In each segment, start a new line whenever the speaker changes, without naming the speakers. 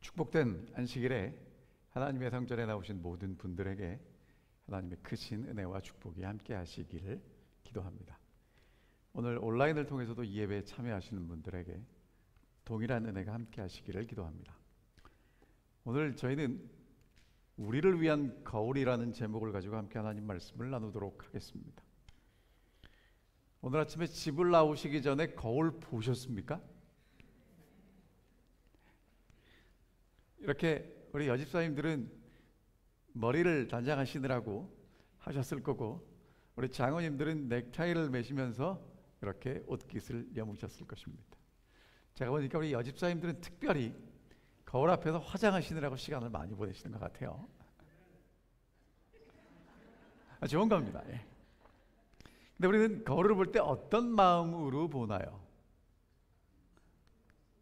축복된 안식일에 하나님의 성전에 나오신 모든 분들에게 하나님의 크신 은혜와 축복이 함께 하시기를 기도합니다. 오늘 온라인을 통해서도 이 예배에 참여하시는 분들에게 동일한 은혜가 함께 하시기를 기도합니다. 오늘 저희는 우리를 위한 거울이라는 제목을 가지고 함께 하나님 말씀을 나누도록 하겠습니다. 오늘 아침에 집을 나오시기 전에 거울 보셨습니까? 이렇게 우리 여집사님들은 머리를 단장하시느라고 하셨을 거고, 우리 장모님들은 넥타이를 매시면서 이렇게 옷깃을 여무셨을 것입니다. 제가 보니까 우리 여집사님들은 특별히 거울 앞에서 화장하시느라고 시간을 많이 보내시는 것 같아요. 좋은 겁니다. 근데 우리는 거울을 볼 때 어떤 마음으로 보나요?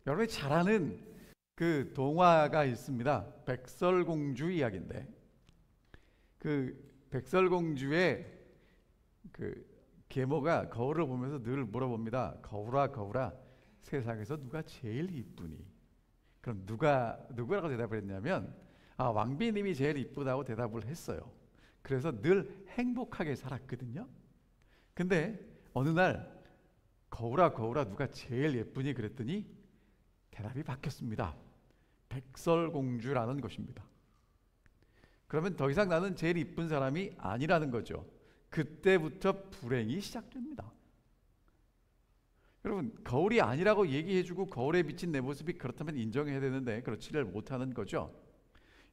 여러분이 잘 아는 그 동화가 있습니다. 백설공주 이야기인데, 그 백설공주의 그 계모가 거울을 보면서 늘 물어봅니다. 거울아 거울아, 세상에서 누가 제일 이쁘니? 그럼 누구라고 대답을 했냐면, 왕비님이 제일 이쁘다고 대답을 했어요. 그래서 늘 행복하게 살았거든요. 근데 어느 날 거울아 거울아, 누가 제일 예쁘니? 그랬더니 대답이 바뀌었습니다. 백설공주라는 것입니다. 그러면 더 이상 나는 제일 이쁜 사람이 아니라는 거죠. 그때부터 불행이 시작됩니다. 여러분, 거울이 아니라고 얘기해주고 거울에 비친 내 모습이 그렇다면 인정해야 되는데 그렇지를 못하는 거죠.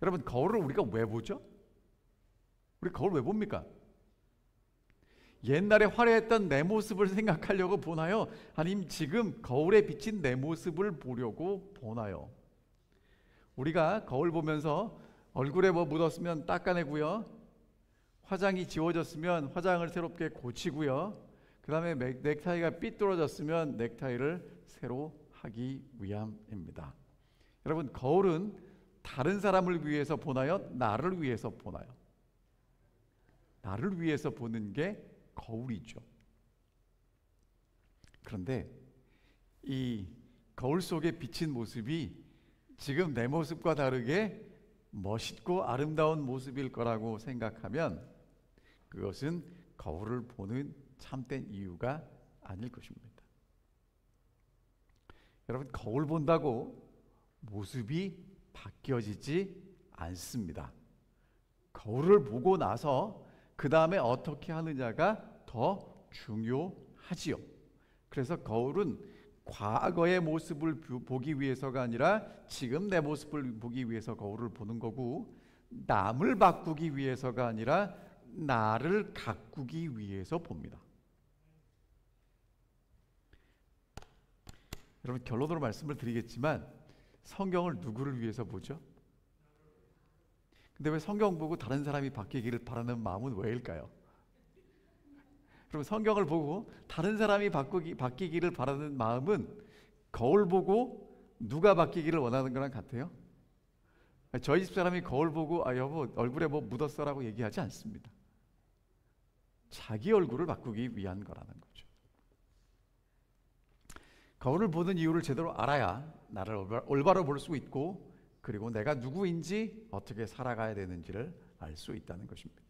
여러분, 거울을 우리가 왜 보죠? 우리 거울 왜 봅니까? 옛날에 화려했던 내 모습을 생각하려고 보나요? 아니면 지금 거울에 비친 내 모습을 보려고 보나요? 우리가 거울 보면서 얼굴에 뭐 묻었으면 닦아내고요, 화장이 지워졌으면 화장을 새롭게 고치고요, 그 다음에 넥타이가 삐뚤어졌으면 넥타이를 새로 하기 위함입니다. 여러분, 거울은 다른 사람을 위해서 보나요? 나를 위해서 보나요? 나를 위해서 보는 게 거울이죠. 그런데 이 거울 속에 비친 모습이 지금 내 모습과 다르게 멋있고 아름다운 모습일 거라고 생각하면 그것은 거울을 보는 참된 이유가 아닐 것입니다. 여러분, 거울 본다고 모습이 바뀌어지지 않습니다. 거울을 보고 나서 그 다음에 어떻게 하느냐가 더 중요하지요. 그래서 거울은 과거의 모습을 보기 위해서가 아니라 지금 내 모습을 보기 위해서 거울을 보는 거고, 남을 바꾸기 위해서가 아니라 나를 가꾸기 위해서 봅니다. 여러분, 결론으로 말씀을 드리겠지만 성경을 누구를 위해서 보죠? 근데 왜 성경 보고 다른 사람이 바뀌기를 바라는 마음은 왜일까요? 그럼 성경을 보고 다른 사람이 바뀌기를 바라는 마음은 거울 보고 누가 바뀌기를 원하는 거랑 같아요? 저희 집 사람이 거울 보고 여보 얼굴에 뭐 묻었어라고 얘기하지 않습니다. 자기 얼굴을 바꾸기 위한 거라는 거죠. 거울을 보는 이유를 제대로 알아야 나를 올바로 볼 수 있고, 그리고 내가 누구인지 어떻게 살아가야 되는지를 알 수 있다는 것입니다.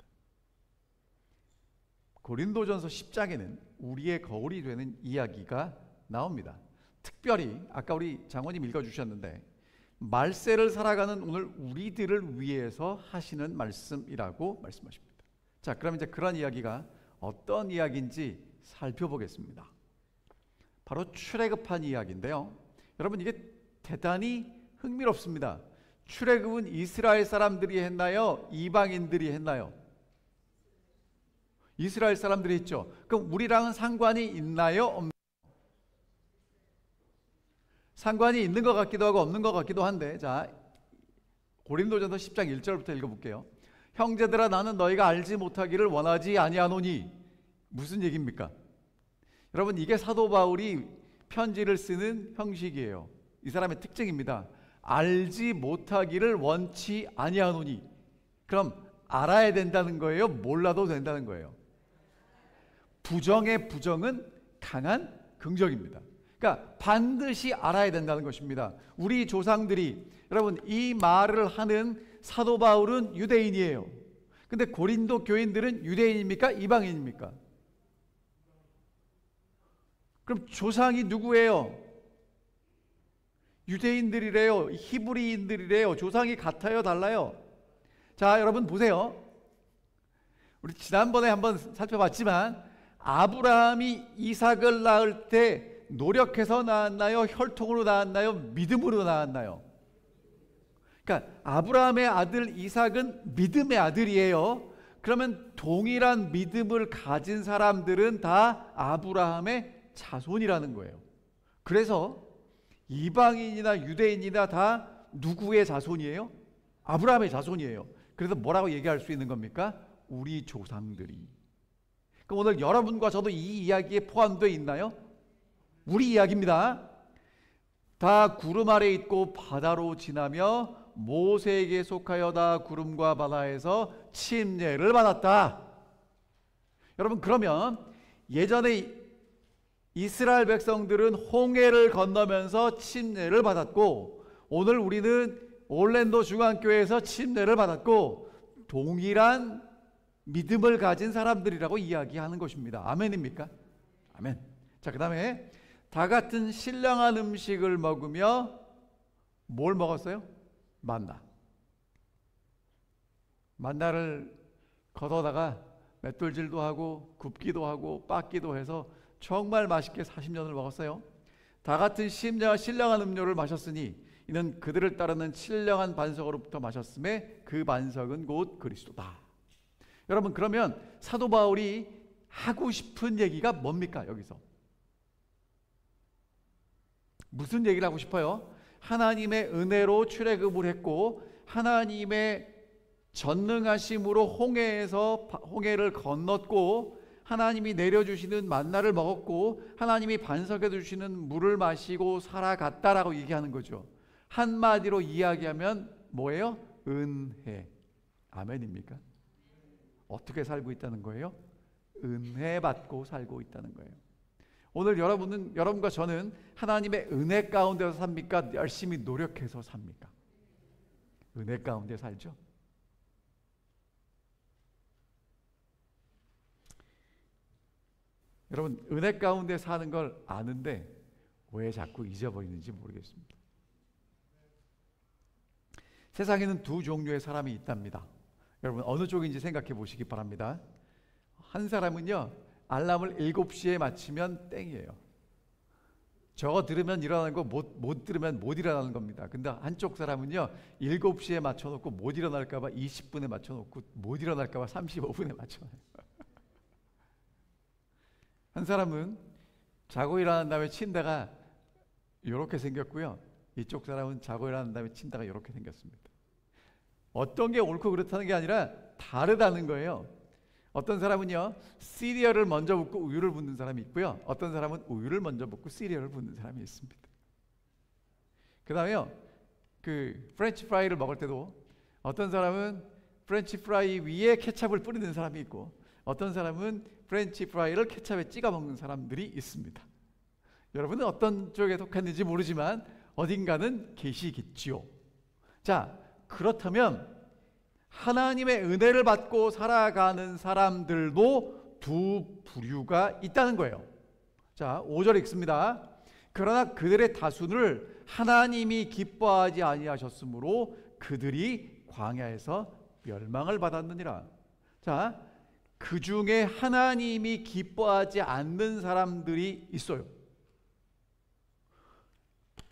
고린도전서 10장에는 우리의 거울이 되는 이야기가 나옵니다. 특별히 아까 우리 장모님 읽어주셨는데, 말세를 살아가는 오늘 우리들을 위해서 하시는 말씀이라고 말씀하십니다. 자, 그럼 이제 그런 이야기가 어떤 이야기인지 살펴보겠습니다. 바로 출애굽한 이야기인데요, 여러분, 이게 대단히 흥미롭습니다. 출애굽은 이스라엘 사람들이 했나요? 이방인들이 했나요? 이스라엘 사람들이 했죠. 그럼 우리랑은 상관이 있나요? 없나요? 상관이 있는 것 같기도 하고 없는 것 같기도 한데, 자, 고린도전서 10장 1절부터 읽어볼게요. 형제들아, 나는 너희가 알지 못하기를 원하지 아니하노니. 무슨 얘기입니까? 여러분, 이게 사도 바울이 편지를 쓰는 형식이에요. 이 사람의 특징입니다. 알지 못하기를 원치 아니하노니. 그럼 알아야 된다는 거예요? 몰라도 된다는 거예요? 부정의 부정은 강한 긍정입니다. 그러니까 반드시 알아야 된다는 것입니다. 우리 조상들이, 여러분, 이 말을 하는 사도 바울은 유대인이에요. 근데 고린도 교인들은 유대인입니까? 이방인입니까? 그럼 조상이 누구예요? 유대인들이래요. 히브리인들이래요. 조상이 같아요, 달라요? 자, 여러분 보세요. 우리 지난번에 한번 살펴봤지만 아브라함이 이삭을 낳을 때 노력해서 낳았나요? 혈통으로 낳았나요? 믿음으로 낳았나요? 그러니까 아브라함의 아들 이삭은 믿음의 아들이에요. 그러면 동일한 믿음을 가진 사람들은 다 아브라함의 자손이라는 거예요. 그래서 이방인이나 유대인이나 다 누구의 자손이에요? 아브라함의 자손이에요. 그래서 뭐라고 얘기할 수 있는 겁니까? 우리 조상들이. 그럼 오늘 여러분과 저도 이 이야기에 포함되어 있나요? 우리 이야기입니다. 다 구름 아래 있고 바다로 지나며 모세에게 속하여 다 구름과 바다에서 침례를 받았다. 여러분, 그러면 예전에 이스라엘 백성들은 홍해를 건너면서 침례를 받았고, 오늘 우리는 올랜도 중앙교회에서 침례를 받았고, 동일한 믿음을 가진 사람들이라고 이야기하는 것입니다. 아멘입니까? 아멘. 자, 그 다음에 다 같은 신령한 음식을 먹으며 뭘 먹었어요? 만나. 만나를 걷어다가 맷돌질도 하고 굽기도 하고 빻기도 해서 정말 맛있게 40년을 먹었어요. 다 같은 신령한 음료를 마셨으니 이는 그들을 따르는 신령한 반석으로부터 마셨음에 그 반석은 곧 그리스도다. 여러분, 그러면 사도 바울이 하고 싶은 얘기가 뭡니까? 여기서 무슨 얘기를 하고 싶어요? 하나님의 은혜로 출애굽을 했고 하나님의 전능하심으로 홍해를 건넜고 하나님이 내려주시는 만나를 먹었고 하나님이 반석해 주시는 물을 마시고 살아갔다라고 얘기하는 거죠. 한마디로 이야기하면 뭐예요? 은혜. 아멘입니까? 어떻게 살고 있다는 거예요? 은혜 받고 살고 있다는 거예요. 오늘 여러분과 저는 하나님의 은혜 가운데서 삽니까? 열심히 노력해서 삽니까? 은혜 가운데 살죠. 여러분, 은혜 가운데 사는 걸 아는데 왜 자꾸 잊어버리는지 모르겠습니다. 세상에는 두 종류의 사람이 있답니다. 여러분, 어느 쪽인지 생각해 보시기 바랍니다. 한 사람은요, 알람을 7시에 맞추면 땡이에요. 저거 들으면 일어나는 거 못 들으면 못 일어나는 겁니다. 근데 한쪽 사람은요, 7시에 맞춰놓고 못 일어날까 봐 20분에 맞춰놓고 못 일어날까 봐 35분에 맞춰놔요. 한 사람은 자고 일어난 다음에 침대가 이렇게 생겼고요, 이쪽 사람은 자고 일어난 다음에 침대가 이렇게 생겼습니다. 어떤 게 옳고 그렇다는 게 아니라 다르다는 거예요. 어떤 사람은요, 시리얼을 먼저 붓고 우유를 붓는 사람이 있고요, 어떤 사람은 우유를 먼저 붓고 시리얼을 붓는 사람이 있습니다. 그 다음에요, 그 프렌치 프라이를 먹을 때도 어떤 사람은 프렌치 프라이 위에 케찹을 뿌리는 사람이 있고 어떤 사람은 프렌치 프라이를 케찹에 찍어 먹는 사람들이 있습니다. 여러분은 어떤 쪽에 속했는지 모르지만 어딘가는 계시겠지요. 자, 그렇다면 하나님의 은혜를 받고 살아가는 사람들도 두 부류가 있다는 거예요. 자, 5절 읽습니다. 그러나 그들의 다수를 하나님이 기뻐하지 아니하셨으므로 그들이 광야에서 멸망을 받았느니라. 자, 그 중에 하나님이 기뻐하지 않는 사람들이 있어요.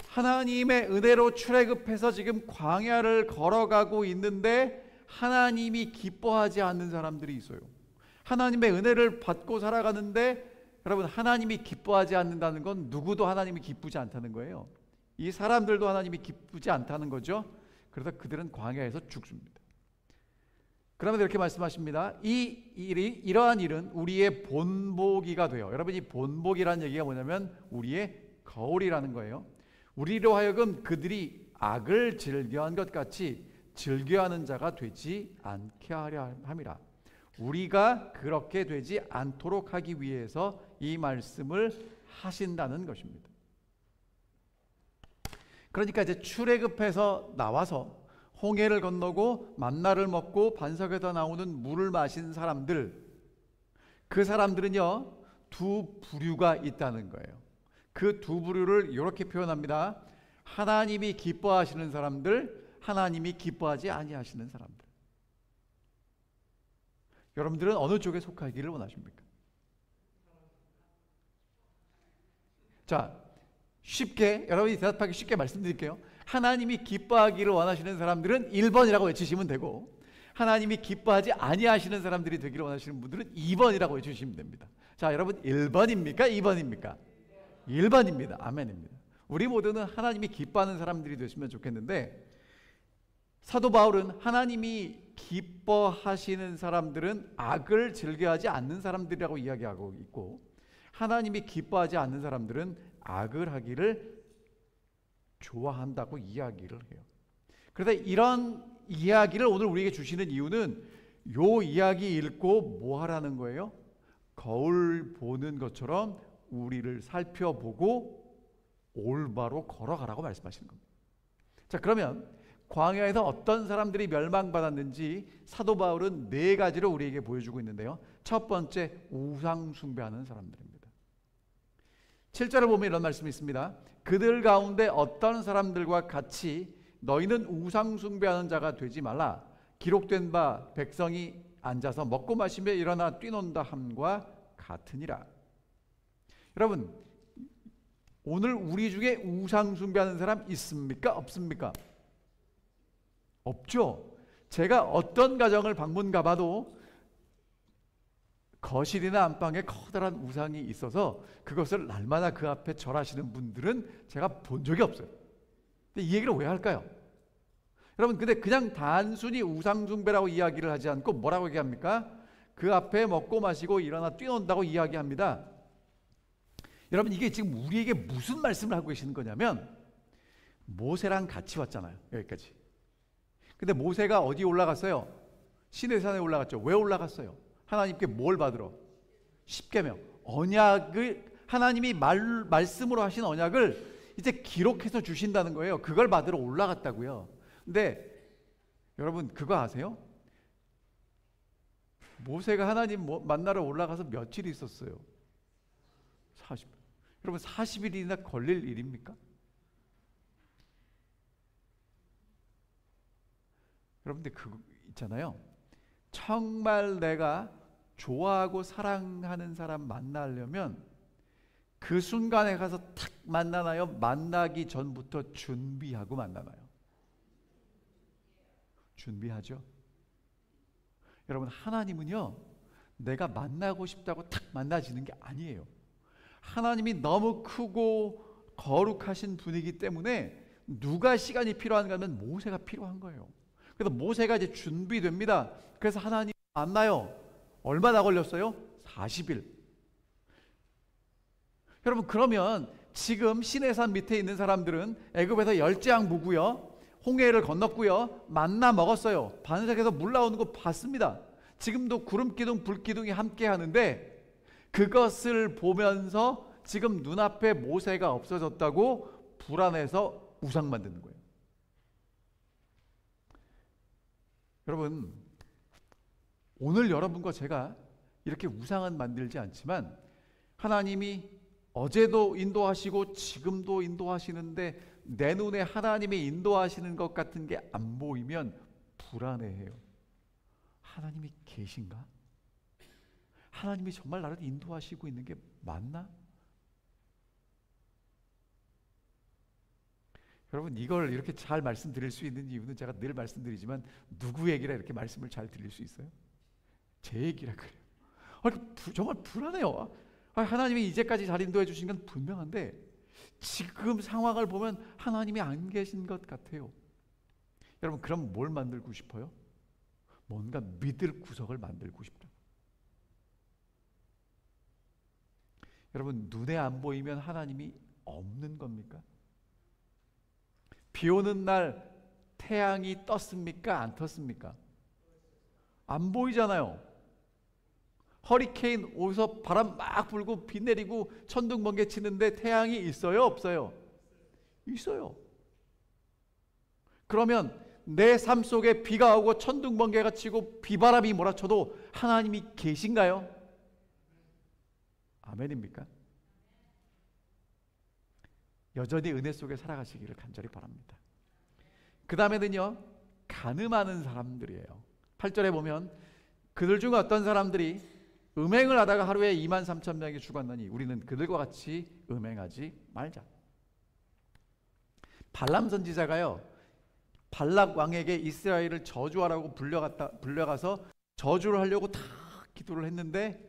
하나님의 은혜로 출애굽해서 지금 광야를 걸어가고 있는데 하나님이 기뻐하지 않는 사람들이 있어요. 하나님의 은혜를 받고 살아가는데, 여러분, 하나님이 기뻐하지 않는다는 건 누구도 하나님이 기쁘지 않다는 거예요. 이 사람들도 하나님이 기쁘지 않다는 거죠. 그래서 그들은 광야에서 죽습니다. 그러면 이렇게 말씀하십니다. 이러한 일은 우리의 본보기가 돼요. 여러분, 이 본보기라는 얘기가 뭐냐면 우리의 거울이라는 거예요. 우리로 하여금 그들이 악을 즐겨한 것 같이 즐겨하는 자가 되지 않게 하려 함이라. 우리가 그렇게 되지 않도록 하기 위해서 이 말씀을 하신다는 것입니다. 그러니까 이제 출애굽해서 나와서 홍해를 건너고 만나를 먹고 반석에서 나오는 물을 마신 사람들, 그 사람들은요 두 부류가 있다는 거예요. 그 두 부류를 이렇게 표현합니다. 하나님이 기뻐하시는 사람들, 하나님이 기뻐하지 아니하시는 사람들. 여러분들은 어느 쪽에 속하기를 원하십니까? 자, 쉽게 여러분이 대답하기 쉽게 말씀드릴게요. 하나님이 기뻐하기를 원하시는 사람들은 1번이라고 외치시면 되고, 하나님이 기뻐하지 아니하시는 사람들이 되기를 원하시는 분들은 2번이라고 외치시면 됩니다. 자, 여러분 1번입니까? 2번입니까? 1번입니다. 아멘입니다. 우리 모두는 하나님이 기뻐하는 사람들이 됐으면 좋겠는데, 사도 바울은 하나님이 기뻐하시는 사람들은 악을 즐겨하지 않는 사람들이라고 이야기하고 있고, 하나님이 기뻐하지 않는 사람들은 악을 하기를 좋아한다고 이야기를 해요. 그래서 이런 이야기를 오늘 우리에게 주시는 이유는 요 이야기 읽고 뭐 하라는 거예요? 거울 보는 것처럼 우리를 살펴보고 올바로 걸어가라고 말씀하시는 겁니다. 자, 그러면 광야에서 어떤 사람들이 멸망받았는지 사도 바울은 4가지로 우리에게 보여주고 있는데요. 첫 번째, 우상 숭배하는 사람들입니다. 7절을 보면 이런 말씀이 있습니다. 그들 가운데 어떤 사람들과 같이 너희는 우상 숭배하는 자가 되지 말라. 기록된 바 백성이 앉아서 먹고 마시며 일어나 뛰논다 함과 같으니라. 여러분, 오늘 우리 중에 우상 숭배하는 사람 있습니까? 없습니까? 없죠. 제가 어떤 가정을 방문 가봐도 거실이나 안방에 커다란 우상이 있어서 그것을 날마다 그 앞에 절하시는 분들은 제가 본 적이 없어요. 근데 이 얘기를 왜 할까요? 여러분, 근데 그냥 단순히 우상 숭배라고 이야기를 하지 않고 뭐라고 얘기합니까? 그 앞에 먹고 마시고 일어나 뛰논다고 이야기합니다. 여러분, 이게 지금 우리에게 무슨 말씀을 하고 계시는 거냐면, 모세랑 같이 왔잖아요, 여기까지. 근데 모세가 어디 올라갔어요? 시내산에 올라갔죠. 왜 올라갔어요? 하나님께 뭘 받으러? 십계명, 언약을, 하나님이 말씀으로 하신 언약을 이제 기록해서 주신다는 거예요. 그걸 받으러 올라갔다고요. 근데 여러분, 그거 아세요? 모세가 하나님 만나러 올라가서 며칠 있었어요? 40일. 여러분, 40일이나 걸릴 일입니까? 여러분들 그거 있잖아요. 정말 내가 좋아하고 사랑하는 사람 만나려면 그 순간에 가서 탁 만나나요? 만나기 전부터 준비하고 만나나요? 준비하죠. 여러분, 하나님은요, 내가 만나고 싶다고 탁 만나지는 게 아니에요. 하나님이 너무 크고 거룩하신 분이기 때문에 누가 시간이 필요한가 하면 모세가 필요한 거예요. 그래서 모세가 이제 준비됩니다. 그래서 하나님 만나요. 얼마나 걸렸어요? 40일. 여러분, 그러면 지금 시내산 밑에 있는 사람들은 애굽에서 열재앙 보고요, 홍해를 건넜고요, 만나 먹었어요. 반석에서 물 나오는 거 봤습니다. 지금도 구름기둥 불기둥이 함께 하는데, 그것을 보면서 지금 눈앞에 모세가 없어졌다고 불안해서 우상 만드는 거예요. 여러분, 오늘 여러분과 제가 이렇게 우상은 만들지 않지만 하나님이 어제도 인도하시고 지금도 인도하시는데 내 눈에 하나님이 인도하시는 것 같은 게 안 보이면 불안해해요. 하나님이 계신가? 하나님이 정말 나를 인도하시고 있는 게 맞나? 여러분, 이걸 이렇게 잘 말씀드릴 수 있는 이유는 제가 늘 말씀드리지만, 누구 얘기라 이렇게 말씀을 잘 드릴 수 있어요? 제 얘기라 그래요. 정말 불안해요. 하나님이 이제까지 잘 인도해 주신 건 분명한데 지금 상황을 보면 하나님이 안 계신 것 같아요. 여러분, 그럼 뭘 만들고 싶어요? 뭔가 믿을 구석을 만들고 싶다. 여러분, 눈에 안 보이면 하나님이 없는 겁니까? 비 오는 날 태양이 떴습니까? 안 떴습니까? 안 보이잖아요. 허리케인 오서 바람 막 불고 비 내리고 천둥 번개 치는데 태양이 있어요? 없어요? 있어요. 그러면 내 삶 속에 비가 오고 천둥번개가 치고 비바람이 몰아쳐도 하나님이 계신가요? 아멘입니까? 여전히 은혜 속에 살아가시기를 간절히 바랍니다. 그 다음에는요, 간음하는 사람들이에요. 8절에 보면 그들 중 어떤 사람들이 음행을 하다가 하루에 23,000명이 죽었나니 우리는 그들과 같이 음행하지 말자. 발람 선지자가요, 발락 왕에게 이스라엘을 저주하라고 불려가서 저주를 하려고 다 기도를 했는데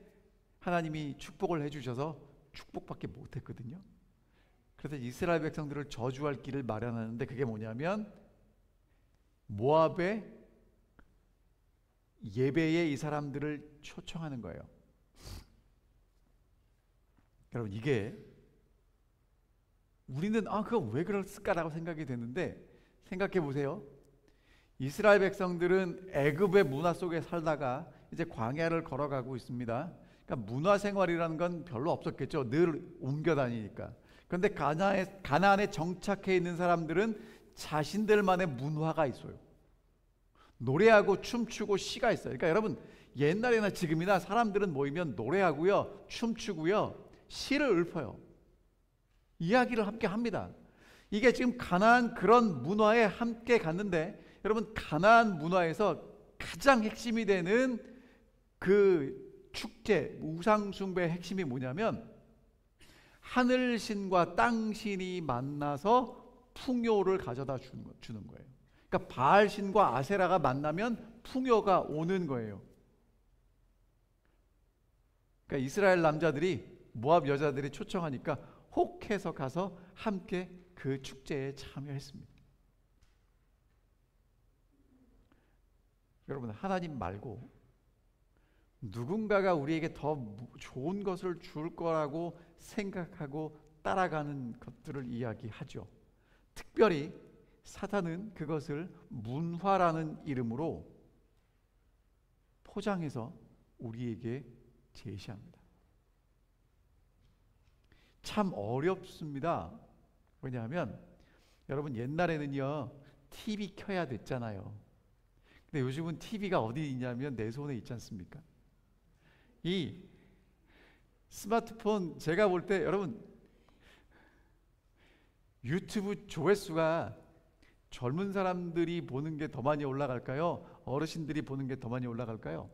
하나님이 축복을 해주셔서 축복밖에 못했거든요. 그래서 이스라엘 백성들을 저주할 길을 마련하는데 그게 뭐냐면 모압의 예배에 이 사람들을 초청하는 거예요. 여러분, 이게 우리는 그거 왜 그랬을까라고 생각이 되는데, 생각해 보세요. 이스라엘 백성들은 애굽의 문화 속에 살다가 이제 광야를 걸어가고 있습니다. 그러니까 문화 생활이라는 건 별로 없었겠죠. 늘 옮겨 다니니까. 그런데 가나안에 정착해 있는 사람들은 자신들만의 문화가 있어요. 노래하고 춤추고 시가 있어요. 그러니까 여러분, 옛날이나 지금이나 사람들은 모이면 노래하고요, 춤추고요, 시를 읊어요. 이야기를 함께 합니다. 이게 지금 가나안 그런 문화에 함께 갔는데, 여러분, 가나안 문화에서 가장 핵심이 되는 그 축제, 우상 숭배의 핵심이 뭐냐면 하늘신과 땅신이 만나서 풍요를 가져다 주는 거예요. 그러니까 바알신과 아세라가 만나면 풍요가 오는 거예요. 그러니까 이스라엘 남자들이 모압 여자들이 초청하니까 혹해서 가서 함께 그 축제에 참여했습니다. 여러분, 하나님 말고 누군가가 우리에게 더 좋은 것을 줄 거라고 생각하고 따라가는 것들을 이야기하죠. 특별히 사탄은 그것을 문화라는 이름으로 포장해서 우리에게 제시합니다. 참 어렵습니다. 왜냐하면 여러분, 옛날에는요 TV 켜야 됐잖아요. 근데 요즘은 TV가 어디 있냐면 내 손에 있지 않습니까? 이 스마트폰, 제가 볼 때 여러분, 유튜브 조회수가 젊은 사람들이 보는 게 더 많이 올라갈까요? 어르신들이 보는 게 더 많이 올라갈까요?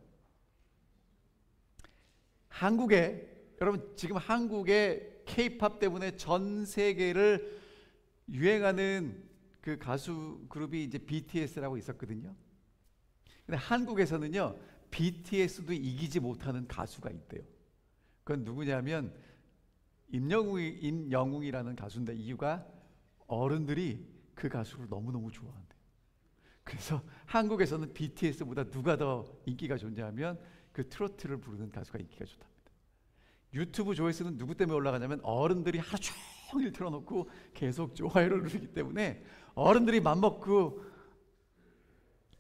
여러분, 지금 한국의 K-팝 때문에 전 세계를 유행하는 그 가수 그룹이 이제 BTS라고 있었거든요. 근데 한국에서는요, BTS도 이기지 못하는 가수가 있대요. 그건 누구냐면 임영웅이라는 가수인데, 이유가 어른들이 그 가수를 너무너무 좋아한대요. 그래서 한국에서는 BTS보다 누가 더 인기가 좋냐면 그 트로트를 부르는 가수가 인기가 좋답니다. 유튜브 조회수는 누구 때문에 올라가냐면 어른들이 하루 종일 틀어놓고 계속 좋아요를 누르기 때문에, 어른들이 맘먹고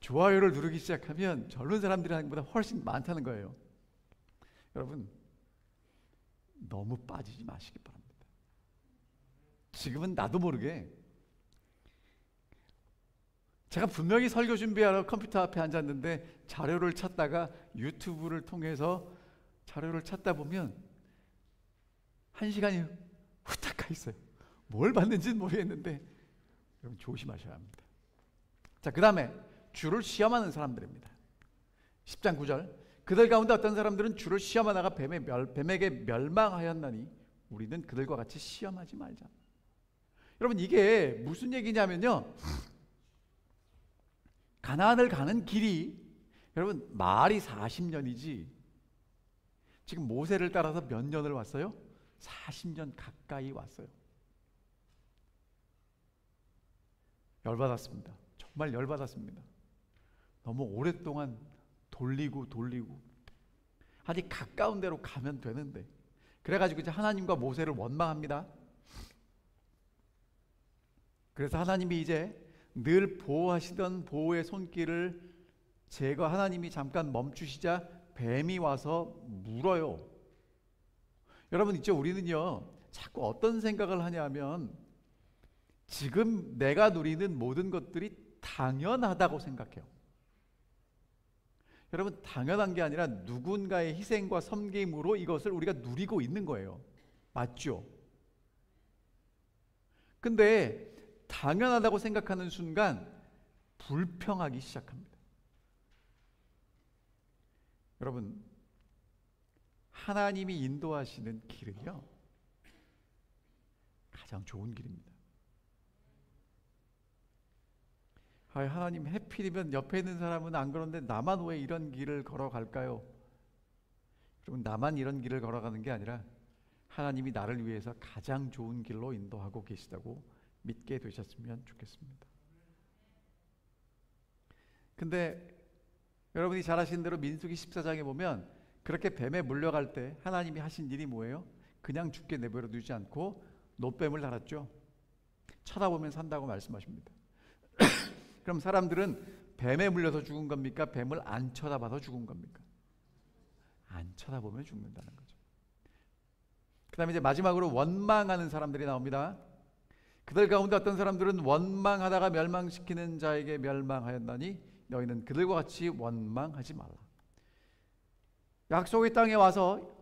좋아요를 누르기 시작하면 젊은 사람들이 하는 것보다 훨씬 많다는 거예요. 여러분, 너무 빠지지 마시기 바랍니다. 지금은 나도 모르게 제가 분명히 설교 준비하러 컴퓨터 앞에 앉았는데 자료를 찾다가 유튜브를 통해서 자료를 찾다 보면 1시간이 후딱 가 있어요. 뭘 봤는지는 모르겠는데 여러분, 조심하셔야 합니다. 자, 그 다음에 주를 시험하는 사람들입니다. 10장 9절, 그들 가운데 어떤 사람들은 주를 시험하다가 뱀에게 멸망하였나니 우리는 그들과 같이 시험하지 말자. 여러분, 이게 무슨 얘기냐면요, 가나안을 가는 길이 여러분 말이 40년이지 지금 모세를 따라서 몇 년을 왔어요? 40년 가까이 왔어요. 열받았습니다. 정말 열받았습니다. 너무 오랫동안 돌리고 아직 가까운 데로 가면 되는데, 그래가지고 이제 하나님과 모세를 원망합니다. 그래서 하나님이 이제 늘 보호하시던 보호의 손길을 하나님이 잠깐 멈추시자 뱀이 와서 물어요. 여러분 있죠, 우리는요 자꾸 어떤 생각을 하냐면 지금 내가 누리는 모든 것들이 당연하다고 생각해요. 여러분, 당연한 게 아니라 누군가의 희생과 섬김으로 이것을 우리가 누리고 있는 거예요. 맞죠? 근데 당연하다고 생각하는 순간 불평하기 시작합니다. 여러분, 하나님이 인도하시는 길은요, 가장 좋은 길입니다. 하나님, 해필이면 옆에 있는 사람은 안 그런데 나만 왜 이런 길을 걸어갈까요? 여러분, 나만 이런 길을 걸어가는 게 아니라 하나님이 나를 위해서 가장 좋은 길로 인도하고 계시다고 믿게 되셨으면 좋겠습니다. 근데 여러분이 잘 아시는 대로 민수기 14장에 보면 그렇게 뱀에 물려갈 때 하나님이 하신 일이 뭐예요? 그냥 죽게 내버려 두지 않고 노뱀을 달았죠. 쳐다보면 산다고 말씀하십니다. 그럼 사람들은 뱀에 물려서 죽은 겁니까? 뱀을 안 쳐다봐서 죽은 겁니까? 안 쳐다보면 죽는다는 거죠. 그 다음에 이제 마지막으로 원망하는 사람들이 나옵니다. 그들 가운데 어떤 사람들은 원망하다가 멸망시키는 자에게 멸망하였나니 너희는 그들과 같이 원망하지 말라. 약속의 땅에 와서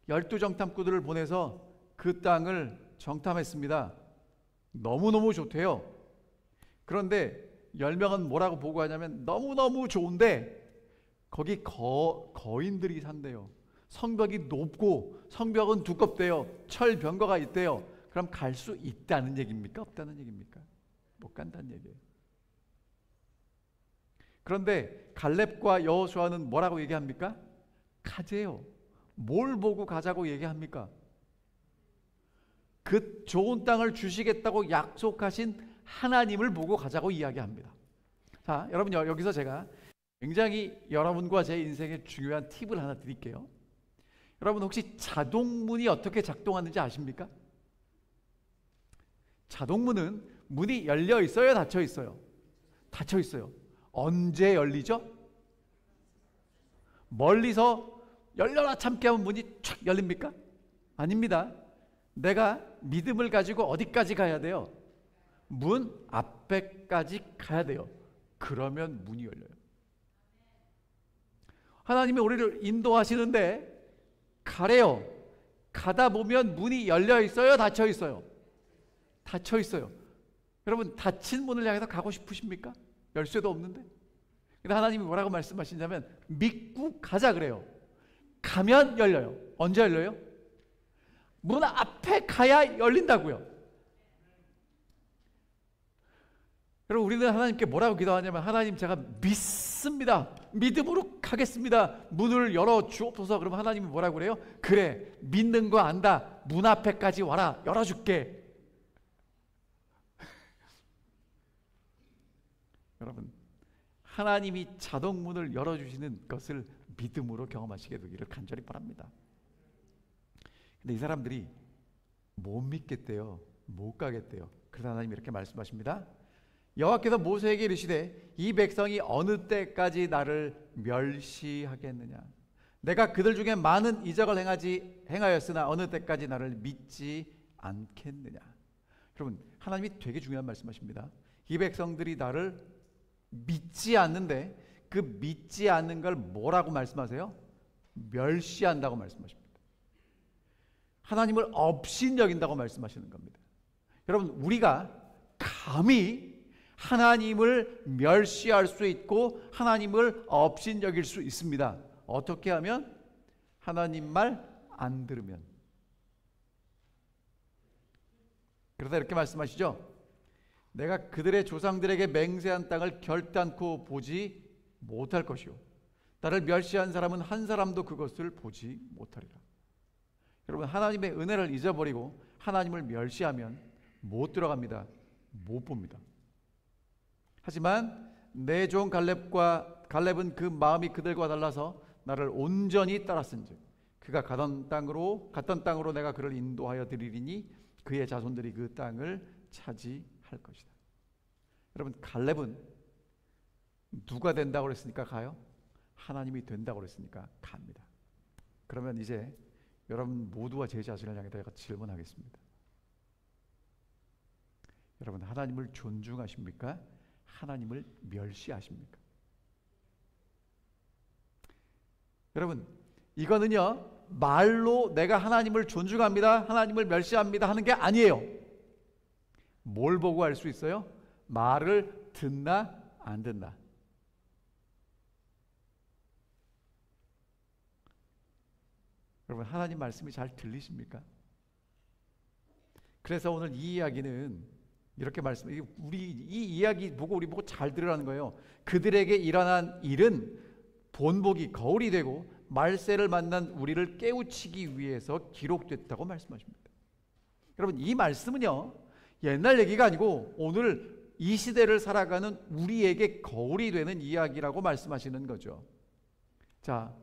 12정탐꾼들을 보내서 그 땅을 정탐했습니다. 너무너무 좋대요. 그런데 10명은 뭐라고 보고하냐면 너무너무 좋은데 거기 거인들이 산대요. 성벽이 높고 성벽은 두껍대요. 철병거가 있대요. 그럼 갈 수 있다는 얘기입니까? 없다는 얘기입니까? 못 간다는 얘기예요. 그런데 갈렙과 여호수아는 뭐라고 얘기합니까? 가재요. 뭘 보고 가자고 얘기합니까? 그 좋은 땅을 주시겠다고 약속하신 하나님을 보고 가자고 이야기합니다. 자, 여러분, 여기서 제가 굉장히 여러분과 제 인생에 중요한 팁을 하나 드릴게요. 여러분, 혹시 자동문이 어떻게 작동하는지 아십니까? 자동문은 문이 열려 있어요, 닫혀 있어요? 닫혀 있어요. 언제 열리죠? 멀리서 열려라 참게 하면 문이 촥 열립니까? 아닙니다. 내가 믿음을 가지고 어디까지 가야 돼요? 문 앞에까지 가야 돼요. 그러면 문이 열려요. 하나님이 우리를 인도하시는데 가래요. 가다 보면 문이 열려 있어요, 닫혀 있어요? 닫혀 있어요. 여러분, 닫힌 문을 향해서 가고 싶으십니까? 열쇠도 없는데. 근데 하나님이 뭐라고 말씀하시냐면 믿고 가자 그래요. 가면 열려요. 언제 열려요? 문 앞에 가야 열린다고요. 여러분, 우리는 하나님께 뭐라고 기도하냐면 하나님, 제가 믿습니다. 믿음으로 가겠습니다. 문을 열어 주옵소서. 그러면 하나님이 뭐라고 그래요? 그래, 믿는 거 안다. 문 앞에까지 와라. 열어줄게. 여러분, 하나님이 자동문을 열어주시는 것을 믿음으로 경험하시게 되기를 간절히 바랍니다. 근데 이 사람들이 못 믿겠대요. 못 가겠대요. 그래서 하나님이 이렇게 말씀하십니다. 여호와께서 모세에게 이르시되 이 백성이 어느 때까지 나를 멸시하겠느냐. 내가 그들 중에 많은 이적을 행하였으나 어느 때까지 나를 믿지 않겠느냐. 여러분, 하나님이 되게 중요한 말씀하십니다. 이 백성들이 나를 믿지 않는데 그 믿지 않는 걸 뭐라고 말씀하세요? 멸시한다고 말씀하십니다. 하나님을 업신여긴다고 말씀하시는 겁니다. 여러분, 우리가 감히 하나님을 멸시할 수 있고 하나님을 업신여길 수 있습니다. 어떻게 하면? 하나님 말 안 들으면. 그러다 이렇게 말씀하시죠. 내가 그들의 조상들에게 맹세한 땅을 결단코 보지 못할 것이요 나를 멸시한 사람은 한 사람도 그것을 보지 못하리라. 여러분, 하나님의 은혜를 잊어버리고 하나님을 멸시하면 못 들어갑니다. 못 봅니다. 하지만 내 종 갈렙은 그 마음이 그들과 달라서 나를 온전히 따랐은즉 그가 갔던 땅으로 내가 그를 인도하여 드리리니 그의 자손들이 그 땅을 차지할 것이다. 여러분, 갈렙은 누가 된다고 그랬으니까 가요? 하나님이 된다고 그랬으니까 갑니다. 그러면 이제 여러분 모두와 제 자신을 향해 제가 질문하겠습니다. 여러분, 하나님을 존중하십니까? 하나님을 멸시하십니까? 여러분, 이거는요 말로 내가 하나님을 존중합니다, 하나님을 멸시합니다 하는 게 아니에요. 뭘 보고 알 수 있어요? 말을 듣나 안 듣나. 여러분, 하나님 말씀이 잘 들리십니까? 그래서 오늘 이 이야기는 이렇게 우리 이 이야기 보고 우리 보고 잘 들으라는 거예요. 그들에게 일어난 일은 본보기 거울이 되고 말세를 만난 우리를 깨우치기 위해서 기록됐다고 말씀하십니다. 여러분, 이 말씀은요 옛날 얘기가 아니고 오늘 이 시대를 살아가는 우리에게 거울이 되는 이야기라고 말씀하시는 거죠. 자,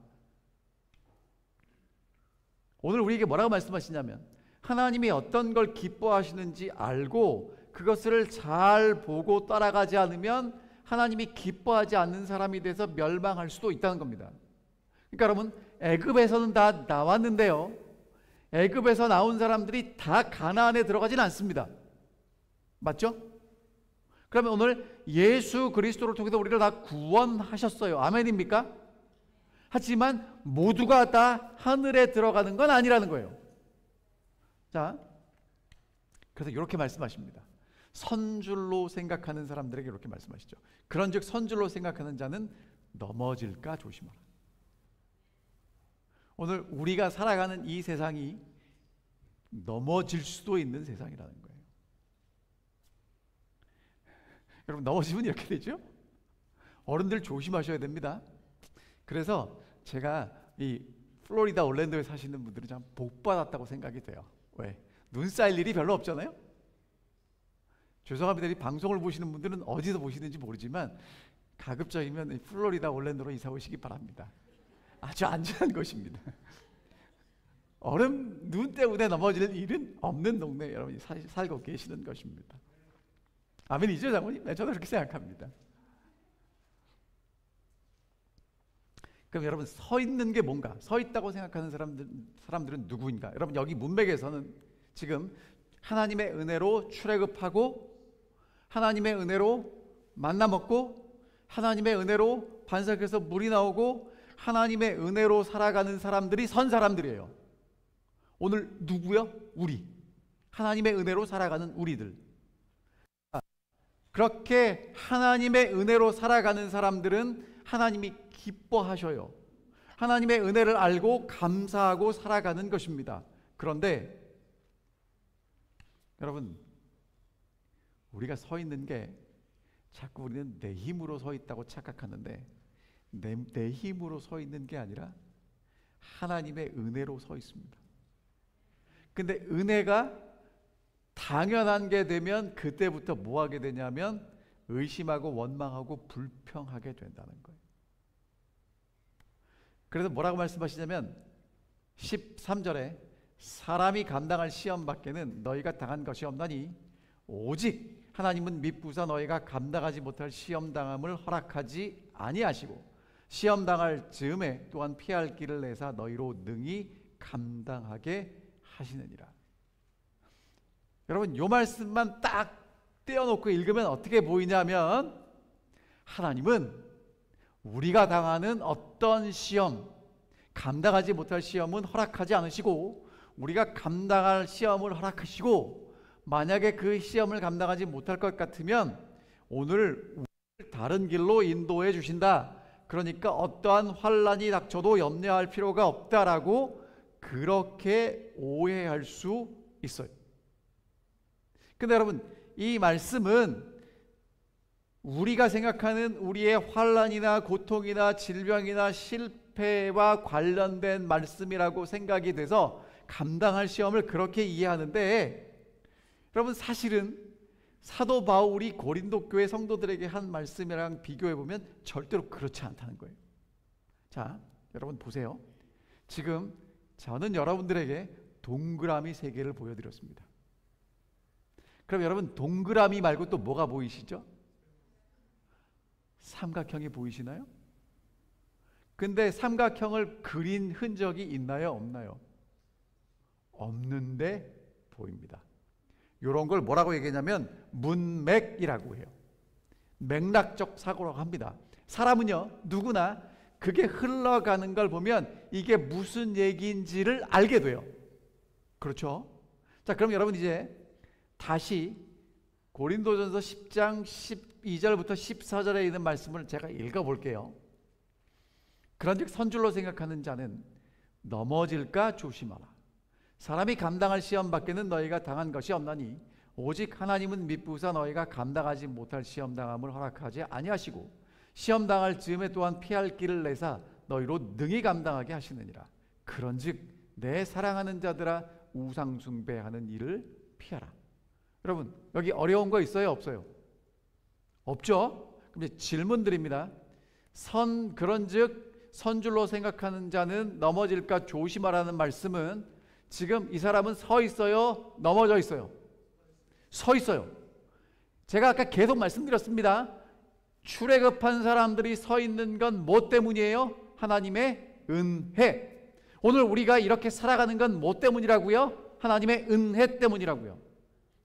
오늘 우리에게 뭐라고 말씀하시냐면 하나님이 어떤 걸 기뻐하시는지 알고 그것을 잘 보고 따라가지 않으면 하나님이 기뻐하지 않는 사람이 돼서 멸망할 수도 있다는 겁니다. 그러니까 여러분, 애굽에서는 다 나왔는데요 애굽에서 나온 사람들이 다 가나안에 들어가진 않습니다. 맞죠? 그러면 오늘 예수 그리스도를 통해서 우리를 다 구원하셨어요. 아멘입니까? 하지만 모두가 다 하늘에 들어가는 건 아니라는 거예요. 자, 그래서 이렇게 말씀하십니다. 선줄로 생각하는 사람들에게 이렇게 말씀하시죠. 그런즉 선줄로 생각하는 자는 넘어질까 조심하라. 오늘 우리가 살아가는 이 세상이 넘어질 수도 있는 세상이라는 거예요. 여러분, 넘어지면 이렇게 되죠? 어른들 조심하셔야 됩니다. 그래서 제가 이 플로리다 올랜도에 사시는 분들은 참 복받았다고 생각이 돼요. 왜? 눈 쌓일 일이 별로 없잖아요. 죄송합니다. 이 방송을 보시는 분들은 어디서 보시는지 모르지만 가급적이면 플로리다 올랜도로 이사 오시기 바랍니다. 아주 안전한 곳입니다. 얼음 눈 때문에 넘어지는 일은 없는 동네에 여러분이 살고 계시는 것입니다. 아멘이죠, 장모님? 네, 저도 그렇게 생각합니다. 그럼 여러분, 서 있는 게 뭔가? 서 있다고 생각하는 사람들은 누구인가? 여러분, 여기 문맥에서는 지금 하나님의 은혜로 출애굽하고 하나님의 은혜로 만나 먹고 하나님의 은혜로 반석에서 물이 나오고 하나님의 은혜로 살아가는 사람들이 선 사람들이에요. 오늘 누구요? 우리. 하나님의 은혜로 살아가는 우리들. 그렇게 하나님의 은혜로 살아가는 사람들은 하나님이 기뻐하셔요. 하나님의 은혜를 알고 감사하고 살아가는 것입니다. 그런데 여러분, 우리가 서 있는 게 자꾸 우리는 내 힘으로 서 있다고 착각하는데 내 힘으로 서 있는 게 아니라 하나님의 은혜로 서 있습니다. 근데 은혜가 당연한 게 되면 그때부터 뭐 하게 되냐면 의심하고 원망하고 불평하게 된다는 거예요. 그래서 뭐라고 말씀하시냐면 13절에 사람이 감당할 시험 밖에는 너희가 당한 것이 없나니 오직 하나님은 미쁘사 너희가 감당하지 못할 시험 당함을 허락하지 아니하시고 시험 당할 즈음에 또한 피할 길을 내사 너희로 능히 감당하게 하시느니라. 여러분, 요 말씀만 딱 떼어놓고 읽으면 어떻게 보이냐면 하나님은 우리가 당하는 어떤 시험, 감당하지 못할 시험은 허락하지 않으시고 우리가 감당할 시험을 허락하시고 만약에 그 시험을 감당하지 못할 것 같으면 오늘 우리를 다른 길로 인도해 주신다. 그러니까 어떠한 환난이 닥쳐도 염려할 필요가 없다라고 그렇게 오해할 수 있어요. 근데 여러분, 이 말씀은 우리가 생각하는 우리의 환난이나 고통이나 질병이나 실패와 관련된 말씀이라고 생각이 돼서 감당할 시험을 그렇게 이해하는데 여러분, 사실은 사도 바울이 고린도 교회 성도들에게 한 말씀이랑 비교해 보면 절대로 그렇지 않다는 거예요. 자, 여러분 보세요. 지금 저는 여러분들에게 동그라미 3개를 보여드렸습니다. 그럼 여러분, 동그라미 말고 또 뭐가 보이시죠? 삼각형이 보이시나요? 근데 삼각형을 그린 흔적이 있나요? 없나요? 없는데 보입니다. 이런 걸 뭐라고 얘기하냐면 문맥이라고 해요. 맥락적 사고라고 합니다. 사람은요, 누구나 그게 흘러가는 걸 보면 이게 무슨 얘기인지를 알게 돼요. 그렇죠? 자, 그럼 여러분 이제 다시 고린도전서 10장 12절부터 14절에 있는 말씀을 제가 읽어볼게요. 그런즉 선줄로 생각하는 자는 넘어질까 조심하라. 사람이 감당할 시험 밖에는 너희가 당한 것이 없나니 오직 하나님은 미쁘사 너희가 감당하지 못할 시험 당함을 허락하지 아니하시고 시험 당할 즈음에 또한 피할 길을 내사 너희로 능히 감당하게 하시느니라. 그런즉 내 사랑하는 자들아 우상 숭배하는 일을 피하라. 여러분 여기 어려운 거 있어요, 없어요? 없죠? 그럼 이제 질문 드립니다. 그런즉 선줄로 생각하는 자는 넘어질까 조심하라는 말씀은 지금 이 사람은 서 있어요, 넘어져 있어요? 서 있어요. 제가 아까 계속 말씀드렸습니다. 출애굽한 사람들이 서 있는 건 뭐 때문이에요? 하나님의 은혜. 오늘 우리가 이렇게 살아가는 건 뭐 때문이라고요? 하나님의 은혜 때문이라고요.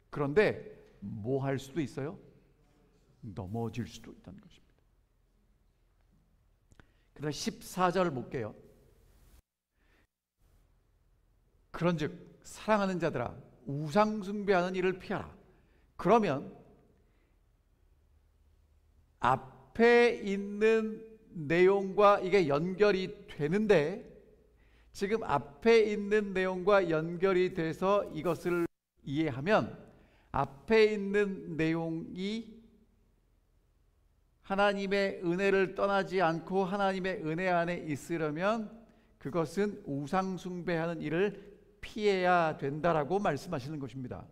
그런데 뭐 할 수도 있어요? 넘어질 수도 있다는 것입니다. 그다음 14절 볼게요. 그런즉 사랑하는 자들아 우상 숭배하는 일을 피하라. 그러면 앞에 있는 내용과 이게 연결이 되는데 지금 앞에 있는 내용과 연결이 돼서 이것을 이해하면 앞에 있는 내용이 하나님의 은혜를 떠나지 않고 하나님의 은혜 안에 있으려면 그것은 우상 숭배하는 일을 피해야 된다라고 말씀하시는 것입니다.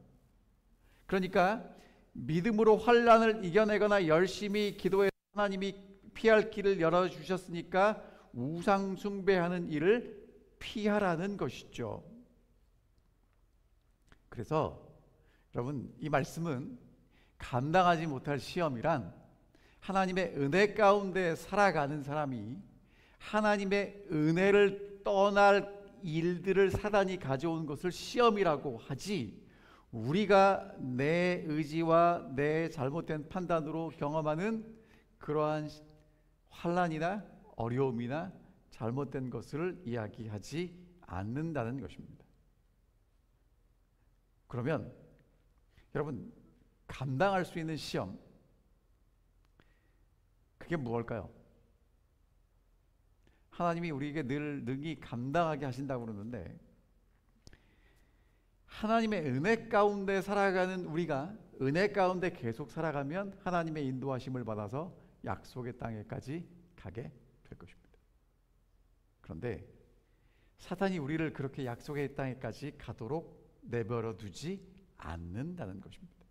그러니까 믿음으로 환난을 이겨내거나 열심히 기도해서 하나님이 피할 길을 열어주셨으니까 우상 숭배하는 일을 피하라는 것이죠. 그래서 여러분 이 말씀은 감당하지 못할 시험이란 하나님의 은혜 가운데 살아가는 사람이 하나님의 은혜를 떠날 일들을 사단이 가져온 것을 시험이라고 하지, 우리가 내 의지와 내 잘못된 판단으로 경험하는 그러한 환난이나 어려움이나 잘못된 것을 이야기하지 않는다는 것입니다. 그러면 여러분 감당할 수 있는 시험, 그게 무엇일까요? 하나님이 우리에게 늘 능히 감당하게 하신다고 그러는데 하나님의 은혜 가운데 살아가는 우리가 은혜 가운데 계속 살아가면 하나님의 인도하심을 받아서 약속의 땅에까지 가게 될 것입니다. 그런데 사탄이 우리를 그렇게 약속의 땅에까지 가도록 내버려 두지 않는다는 것입니다.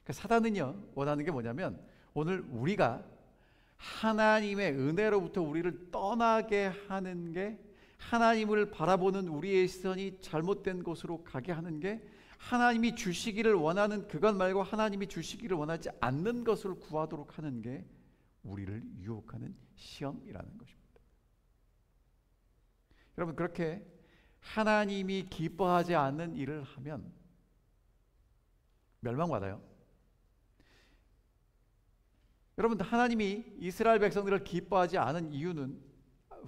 그러니까 사단은요 원하는 게 뭐냐면 오늘 우리가 하나님의 은혜로부터 우리를 떠나게 하는 게, 하나님을 바라보는 우리의 시선이 잘못된 곳으로 가게 하는 게, 하나님이 주시기를 원하는 그것 말고 하나님이 주시기를 원하지 않는 것을 구하도록 하는 게 우리를 유혹하는 시험이라는 것입니다. 여러분 그렇게 하나님이 기뻐하지 않는 일을 하면 멸망받아요. 여러분 하나님이 이스라엘 백성들을 기뻐하지 않은 이유는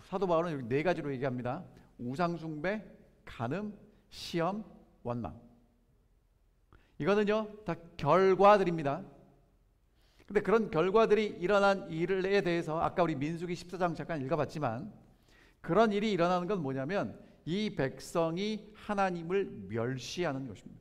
사도 바울은 여기 네 가지로 얘기합니다. 우상숭배, 간음, 시험, 원망. 이거는요 다 결과들입니다. 근데 그런 결과들이 일어난 일에 대해서 아까 우리 민수기 14장 잠깐 읽어봤지만 그런 일이 일어나는 건 뭐냐면 이 백성이 하나님을 멸시하는 것입니다.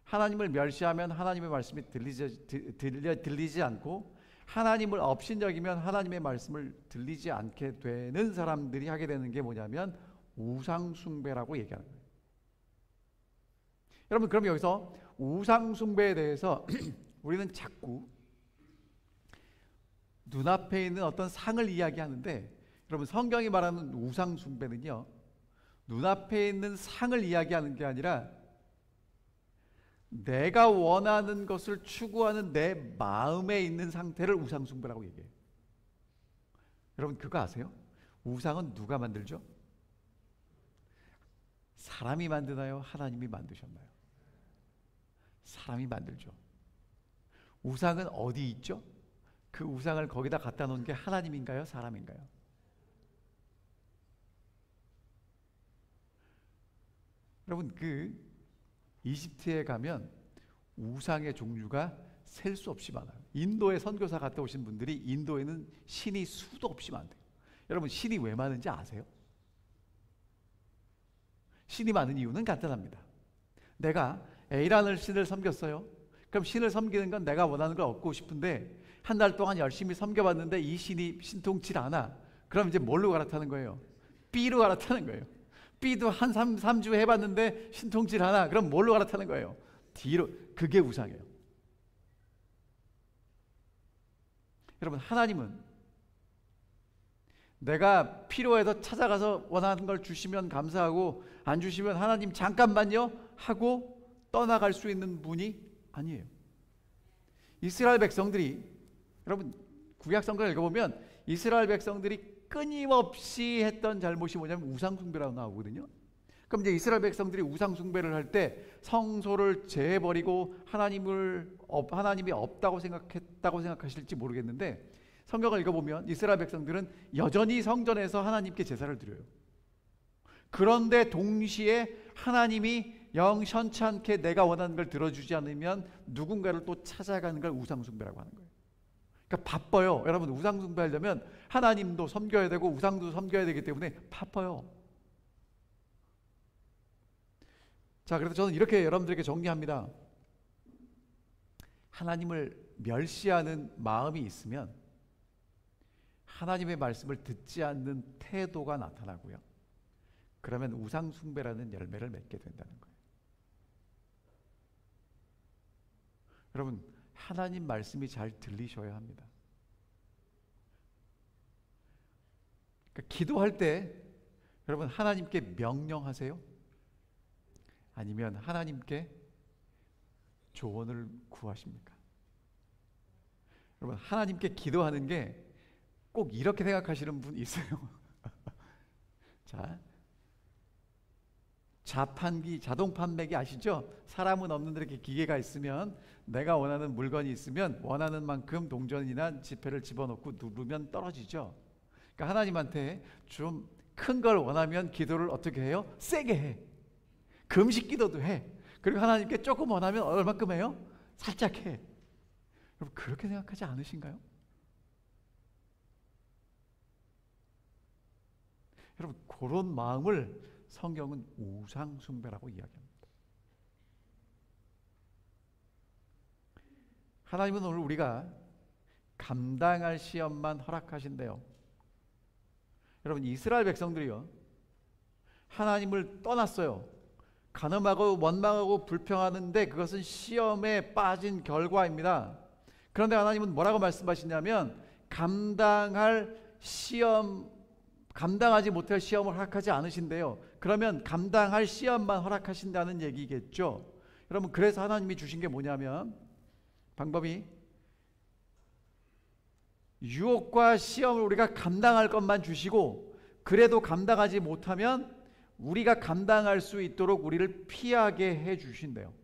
하나님을 멸시하면 하나님의 말씀이 들리지 않고 하나님을 업신여기면 하나님의 말씀을 들리지 않게 되는 사람들이 하게 되는 게 뭐냐면 우상숭배라고 얘기하는 거예요. 여러분 그럼 여기서 우상숭배에 대해서 우리는 자꾸 눈앞에 있는 어떤 상을 이야기하는데, 여러분 성경이 말하는 우상숭배는요 눈앞에 있는 상을 이야기하는 게 아니라 내가 원하는 것을 추구하는 내 마음에 있는 상태를 우상숭배라고 얘기해요. 여러분 그거 아세요? 우상은 누가 만들죠? 사람이 만드나요? 하나님이 만드셨나요? 사람이 만들죠. 우상은 어디 있죠? 그 우상을 거기다 갖다 놓은 게 하나님인가요? 사람인가요? 여러분, 그 이집트에 가면 우상의 종류가 셀 수 없이 많아요. 인도에 선교사 갔다 오신 분들이 인도에는 신이 수도 없이 많대요. 여러분, 신이 왜 많은지 아세요? 신이 많은 이유는 간단합니다. 내가 A라는 신을 섬겼어요. 그럼 신을 섬기는 건 내가 원하는 걸 얻고 싶은데 한 달 동안 열심히 섬겨봤는데 이 신이 신통치 않아. 그럼 이제 뭘로 갈아타는 거예요? B로 갈아타는 거예요. B도 한 3주 해봤는데 신통치 않아. 그럼 뭘로 갈아타는 거예요? D로. 그게 우상이에요. 여러분, 하나님은 내가 필요해서 찾아가서 원하는 걸 주시면 감사하고 안 주시면 하나님 잠깐만요 하고 떠나갈 수 있는 분이 아니에요. 이스라엘 백성들이, 여러분 구약 성경을 읽어보면 이스라엘 백성들이 끊임없이 했던 잘못이 뭐냐면 우상 숭배라고 나오거든요. 그럼 이제 이스라엘 백성들이 우상 숭배를 할 때 성소를 제해버리고 하나님이 없다고 생각하실지 모르겠는데, 성경을 읽어보면 이스라엘 백성들은 여전히 성전에서 하나님께 제사를 드려요. 그런데 동시에 하나님이 영 현찮게 내가 원하는 걸 들어주지 않으면 누군가를 또 찾아가는 걸 우상숭배라고 하는 거예요. 그러니까 바빠요. 여러분, 우상숭배하려면 하나님도 섬겨야 되고 우상도 섬겨야 되기 때문에 바빠요. 자, 그래서 저는 이렇게 여러분들에게 정리합니다. 하나님을 멸시하는 마음이 있으면 하나님의 말씀을 듣지 않는 태도가 나타나고요. 그러면 우상숭배라는 열매를 맺게 된다는 거예요. 여러분, 하나님 말씀이 잘 들리셔야 합니다. 그러니까 기도할 때 여러분 하나님께 명령하세요? 아니면 하나님께 조언을 구하십니까? 여러분, 하나님께 기도하는 게 꼭 이렇게 생각하시는 분 있어요. 자, 자판기, 자동 판매기 아시죠? 사람은 없는 데 이렇게 기계가 있으면 내가 원하는 물건이 있으면 원하는 만큼 동전이나 지폐를 집어넣고 누르면 떨어지죠. 그러니까 하나님한테 좀 큰 걸 원하면 기도를 어떻게 해요? 세게 해. 금식 기도도 해. 그리고 하나님께 조금 원하면 얼마큼 해요? 살짝 해. 여러분, 그렇게 생각하지 않으신가요? 여러분, 그런 마음을 성경은 우상숭배라고 이야기합니다. 하나님은 오늘 우리가 감당할 시험만 허락하신대요. 여러분, 이스라엘 백성들이요, 하나님을 떠났어요. 간음하고 원망하고 불평하는데 그것은 시험에 빠진 결과입니다. 그런데 하나님은 뭐라고 말씀하시냐면 감당하지 못할 시험을 허락하지 않으신대요. 그러면 감당할 시험만 허락하신다는 얘기겠죠. 여러분, 그래서 하나님이 주신 게 뭐냐면 방법이, 유혹과 시험을 우리가 감당할 것만 주시고 그래도 감당하지 못하면 우리가 감당할 수 있도록 우리를 피하게 해 주신대요.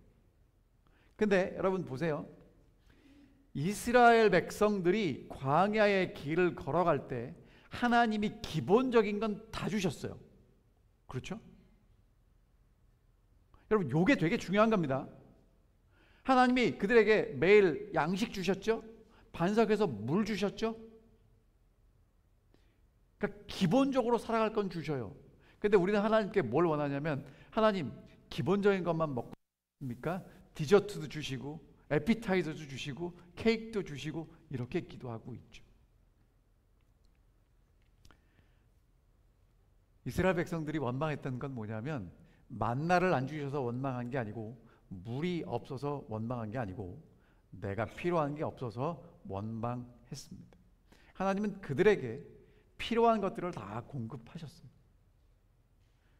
근데 여러분 보세요. 이스라엘 백성들이 광야의 길을 걸어갈 때 하나님이 기본적인 건 다 주셨어요. 그렇죠? 여러분, 요게 되게 중요한 겁니다. 하나님이 그들에게 매일 양식 주셨죠? 반석에서 물 주셨죠? 그러니까 기본적으로 살아갈 건 주셔요. 근데 우리는 하나님께 뭘 원하냐면, 하나님 기본적인 것만 먹고 싶습니까? 디저트도 주시고 에피타이저도 주시고 케이크도 주시고 이렇게 기도하고 있죠. 이스라엘 백성들이 원망했던 건 뭐냐면, 만나를 안 주셔서 원망한 게 아니고, 물이 없어서 원망한 게 아니고, 내가 필요한 게 없어서 원망했습니다. 하나님은 그들에게 필요한 것들을 다 공급하셨어요.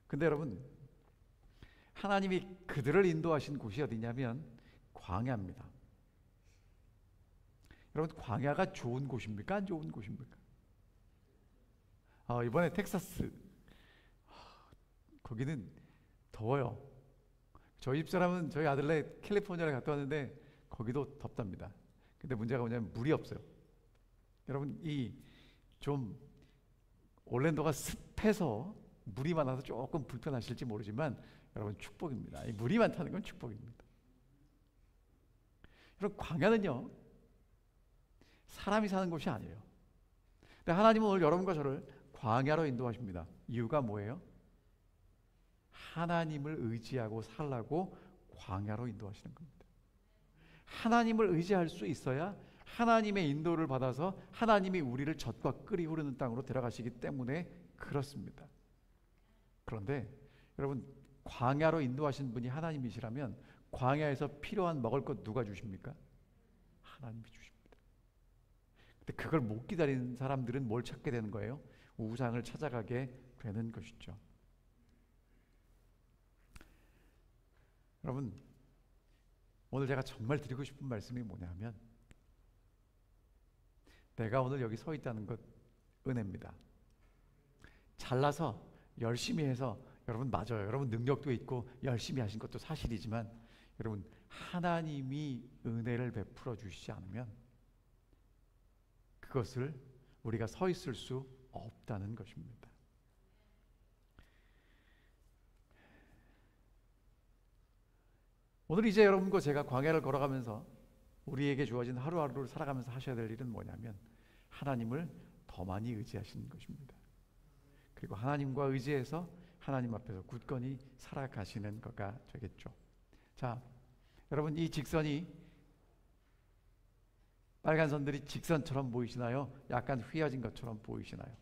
근데 여러분, 하나님이 그들을 인도하신 곳이 어디냐면 광야입니다. 여러분, 광야가 좋은 곳입니까? 안 좋은 곳입니까? 이번에 텍사스, 거기는 더워요. 저희 집사람은, 저희 아들네 캘리포니아를 갔다 왔는데 거기도 덥답니다. 근데 문제가 뭐냐면 물이 없어요. 여러분, 이 좀 올랜도가 습해서 물이 많아서 조금 불편하실지 모르지만 여러분, 축복입니다. 이 물이 많다는 건 축복입니다. 여러분, 광야는요 사람이 사는 곳이 아니에요. 근데 하나님은 오늘 여러분과 저를 광야로 인도하십니다. 이유가 뭐예요? 하나님을 의지하고 살라고 광야로 인도하시는 겁니다. 하나님을 의지할 수 있어야 하나님의 인도를 받아서 하나님이 우리를 젖과 끓이 흐르는 땅으로 데려가시기 때문에 그렇습니다. 그런데 여러분, 광야로 인도하신 분이 하나님이시라면 광야에서 필요한 먹을 것 누가 주십니까? 하나님이 주십니다. 근데 그걸 못 기다리는 사람들은 뭘 찾게 되는 거예요? 우상을 찾아가게 되는 것이죠. 여러분, 오늘 제가 정말 드리고 싶은 말씀이 뭐냐면, 내가 오늘 여기 서 있다는 것 은혜입니다. 잘나서 열심히 해서, 여러분 맞아요. 여러분 능력도 있고 열심히 하신 것도 사실이지만, 여러분 하나님이 은혜를 베풀어 주시지 않으면 그것을 우리가 서 있을 수 없다는 것입니다. 오늘 이제 여러분과 제가 광야를 걸어가면서 우리에게 주어진 하루하루를 살아가면서 하셔야 될 일은 뭐냐면, 하나님을 더 많이 의지하시는 것입니다. 그리고 하나님과 의지해서 하나님 앞에서 굳건히 살아가시는 거가 되겠죠. 자, 여러분, 이 직선이, 빨간 선들이 직선처럼 보이시나요? 약간 휘어진 것처럼 보이시나요?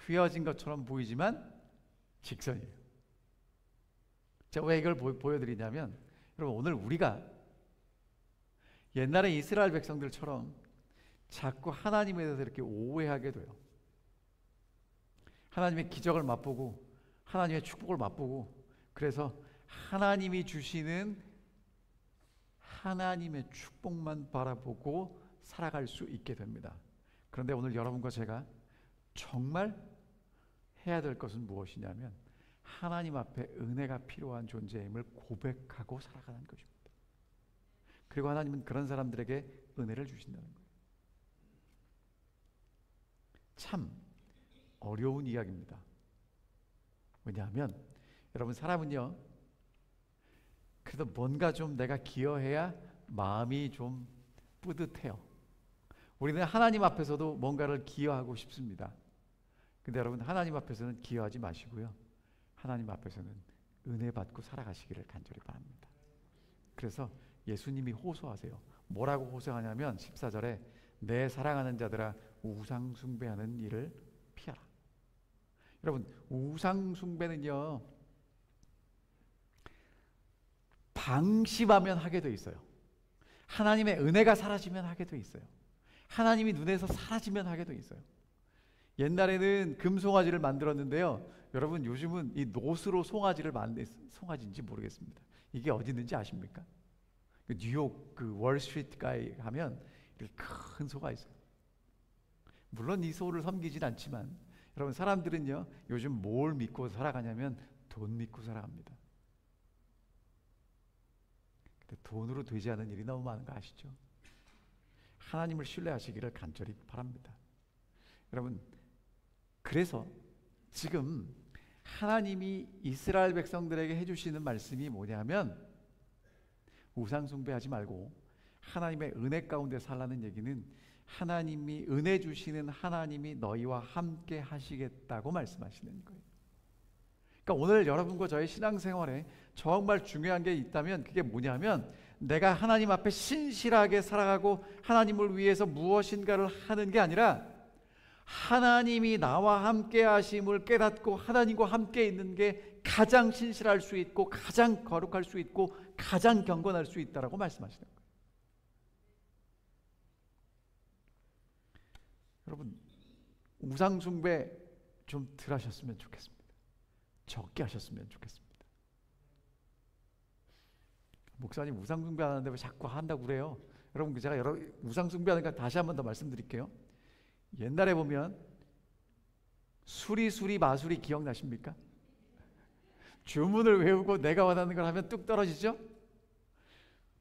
휘어진 것처럼 보이지만 직선이에요. 제가 왜 이걸 보여드리냐면, 여러분, 오늘 우리가 옛날에 이스라엘 백성들처럼 자꾸 하나님에 대해서 이렇게 오해하게 돼요. 하나님의 기적을 맛보고 하나님의 축복을 맛보고, 그래서 하나님이 주시는 하나님의 축복만 바라보고 살아갈 수 있게 됩니다. 그런데 오늘 여러분과 제가 정말 해야 될 것은 무엇이냐면, 하나님 앞에 은혜가 필요한 존재임을 고백하고 살아가는 것입니다. 그리고 하나님은 그런 사람들에게 은혜를 주신다는 거예요. 참 어려운 이야기입니다. 왜냐하면 여러분, 사람은요 그래도 뭔가 좀 내가 기여해야 마음이 좀 뿌듯해요. 우리는 하나님 앞에서도 뭔가를 기여하고 싶습니다. 근데 여러분, 하나님 앞에서는 기여하지 마시고요, 하나님 앞에서는 은혜 받고 살아가시기를 간절히 바랍니다. 그래서 예수님이 호소하세요. 뭐라고 호소하냐면 14절에 내 사랑하는 자들아 우상 숭배하는 일을 피하라. 여러분, 우상 숭배는요 방심하면 하게 돼 있어요. 하나님의 은혜가 사라지면 하게 돼 있어요. 하나님이 눈에서 사라지면 하게 돼 있어요. 옛날에는 금송아지를 만들었는데요, 여러분 요즘은 이 노스로 송아지를 송아지인지 모르겠습니다. 이게 어디 있는지 아십니까? 뉴욕 그 월스트리트 가에 가면 이렇게 큰 소가 있어요. 물론 이 소를 섬기진 않지만, 여러분 사람들은요 요즘 뭘 믿고 살아가냐면 돈 믿고 살아갑니다. 근데 돈으로 되지 않은 일이 너무 많은 거 아시죠? 하나님을 신뢰하시기를 간절히 바랍니다. 여러분, 그래서 지금 하나님이 이스라엘 백성들에게 해주시는 말씀이 뭐냐면, 우상 숭배하지 말고 하나님의 은혜 가운데 살라는 얘기는, 하나님이 은혜 주시는 하나님이 너희와 함께 하시겠다고 말씀하시는 거예요. 그러니까 오늘 여러분과 저의 신앙생활에 정말 중요한 게 있다면 그게 뭐냐면, 내가 하나님 앞에 신실하게 살아가고 하나님을 위해서 무엇인가를 하는 게 아니라, 하나님이 나와 함께 하심을 깨닫고 하나님과 함께 있는 게 가장 신실할 수 있고 가장 거룩할 수 있고 가장 경건할 수 있다라고 말씀하시는 거예요. 여러분, 우상 숭배 좀 덜 하셨으면 좋겠습니다. 적게 하셨으면 좋겠습니다. 목사님 우상 숭배 하는데 왜 자꾸 한다고 그래요? 여러분, 제가 우상 숭배하는 거 다시 한 번 더 말씀드릴게요. 옛날에 보면 수리 마수리 기억나십니까? 주문을 외우고 내가 원하는 걸 하면 뚝 떨어지죠?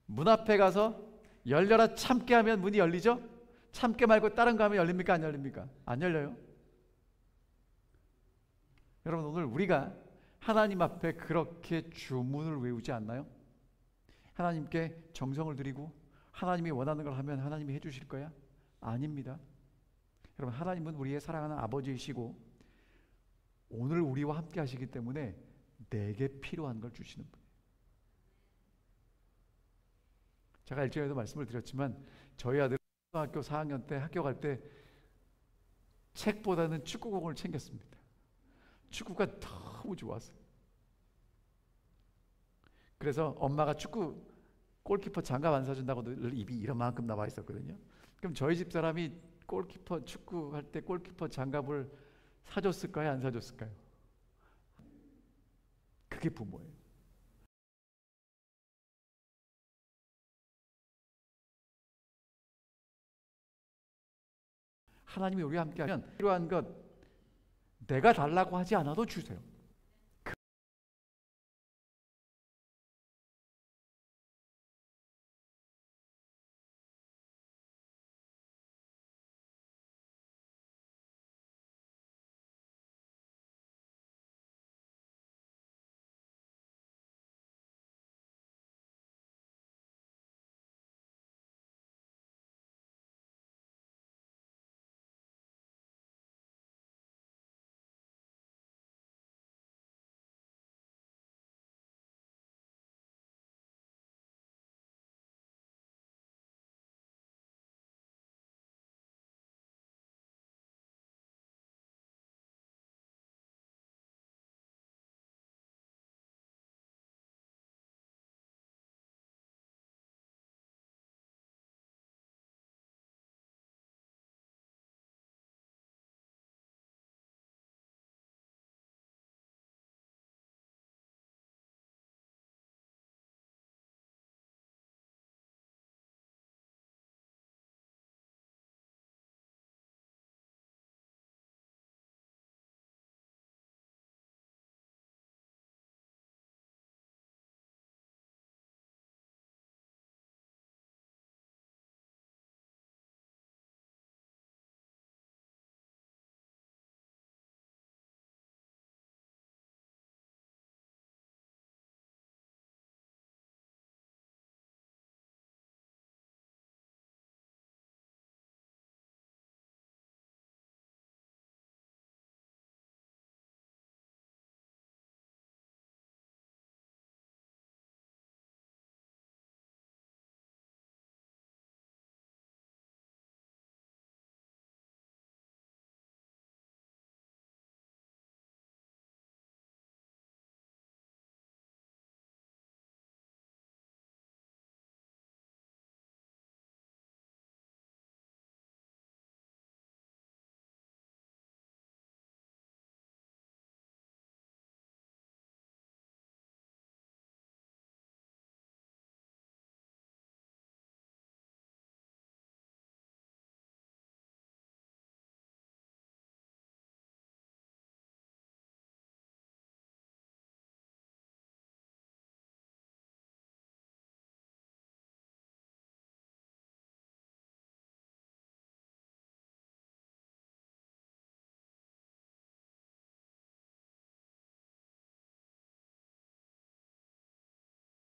문 앞에 가서 열려라 참게 하면 문이 열리죠? 참게 말고 다른 거 하면 열립니까? 안 열립니까? 안 열려요. 여러분, 오늘 우리가 하나님 앞에 그렇게 주문을 외우지 않나요? 하나님께 정성을 드리고 하나님이 원하는 걸 하면 하나님이 해주실 거야? 아닙니다. 여러분, 하나님은 우리의 사랑하는 아버지이시고 오늘 우리와 함께 하시기 때문에 내게 필요한 걸 주시는 분이에요. 제가 일전에도 말씀을 드렸지만 저희 아들 초등학교 4학년 때 학교 갈 때 책보다는 축구공을 챙겼습니다. 축구가 너무 좋았어요. 그래서 엄마가 축구 골키퍼 장갑 안 사준다고 늘 입이 이만큼 나와 있었거든요. 그럼 저희 집 사람이 골키퍼 축구할 때 골키퍼 장갑을 사줬을까요? 안 사줬을까요? 그게 부모예요. 하나님이 우리와 함께하면 필요한 것 내가 달라고 하지 않아도 주세요.